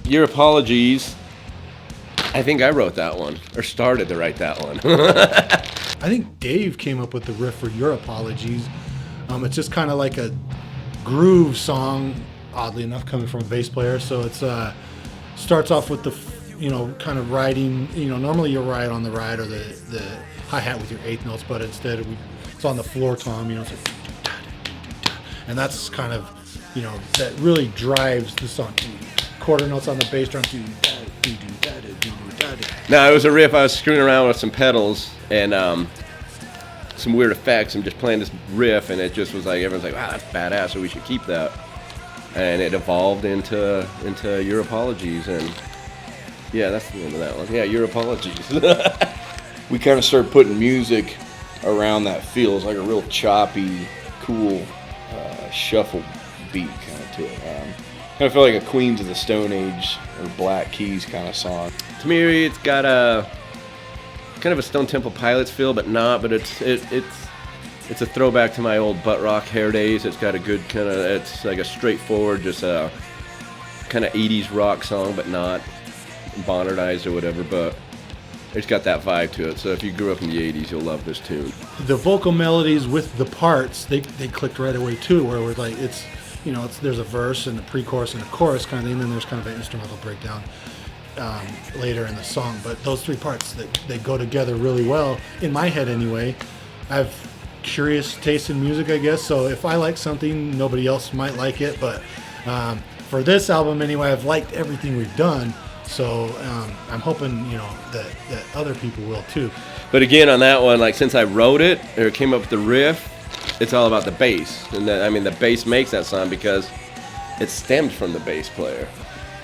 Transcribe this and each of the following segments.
Your Apologies. I think I wrote that one, or started to write that one. I think Dave came up with the riff for Your Apologies. It's just kind of like a groove song, oddly enough, coming from a bass player. So it's starts off with the, kind of riding. Normally you ride on the ride or the hi-hat with your eighth notes, but instead it's on the floor tom. It's like, and that's kind of, that really drives the song. Quarter notes on the bass drum. No, it was a riff. I was screwing around with some pedals and some weird effects. I'm just playing this riff, and it just was like, everyone's like, wow, that's badass, so we should keep that. And it evolved into Your Apologies, and yeah, that's the name of that one. Yeah, Your Apologies. We kind of started putting music around that feel. It's like a real choppy, cool shuffle beat kind of to it. Kind of feel like a Queens of the Stone Age or Black Keys kind of song. To me, it's got a kind of a Stone Temple Pilots feel, but not. But it's a throwback to my old butt rock hair days. It's got a good kind of, it's like a straightforward, just a kind of 80s rock song, but not modernized or whatever. But it's got that vibe to it. So if you grew up in the 80s, you'll love this tune. The vocal melodies with the parts, they clicked right away too, where we're like, there's a verse and a pre-chorus and a chorus kind of thing, and then there's kind of an instrumental breakdown later in the song. But those three parts, they go together really well, in my head anyway. I have curious taste in music, I guess, so if I like something, nobody else might like it. But for this album anyway, I've liked everything we've done, so I'm hoping that other people will too. But again, on that one, like, since I wrote it or came up with the riff, it's all about the bass. And the bass makes that sound because it stemmed from the bass player.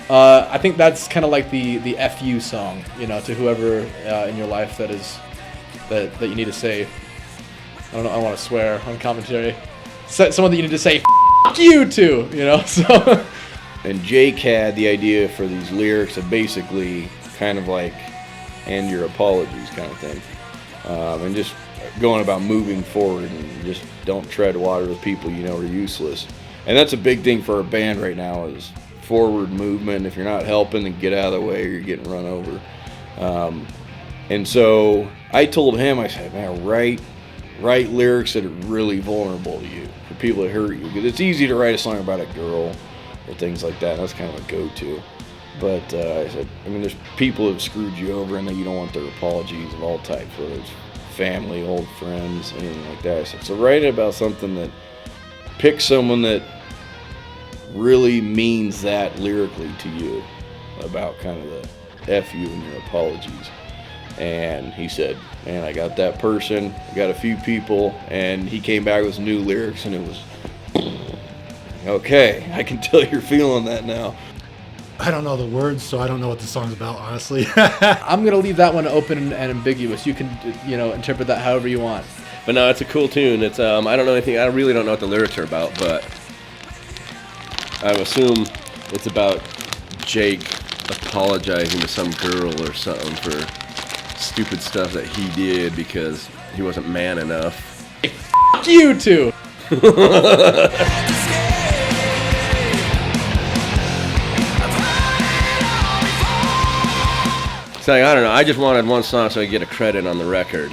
I think that's kind of like the FU song, to whoever in your life that you need to say. I don't know, I don't want to swear on commentary. Someone that you need to say F you to, so. And Jake had the idea for these lyrics of basically kind of like, and your apologies kind of thing. And just going about moving forward and just don't tread water with people are useless. And that's a big thing for our band right now is forward movement. If you're not helping, then get out of the way or you're getting run over. And so I told him, I said, man, write lyrics that are really vulnerable to you, for people that hurt you. Because it's easy to write a song about a girl or things like that. That's kind of a go-to. But I said, there's people who have screwed you over and that you don't want their apologies of all types, whether it's family, old friends, anything like that. I said, so write about something that, pick someone that really means that lyrically to you, about kind of the F you and your apologies. And he said, man, I got that person, I got a few people, and he came back with some new lyrics, and it was, okay, I can tell you're feeling that now. I don't know the words, so I don't know what the song's about, honestly. I'm going to leave that one open and ambiguous. You can, interpret that however you want. But no, it's a cool tune. It's I don't know anything. I really don't know what the lyrics are about, but I assume it's about Jake apologizing to some girl or something for stupid stuff that he did because he wasn't man enough. F you too. So I don't know. I just wanted one song so I could get a credit on the record.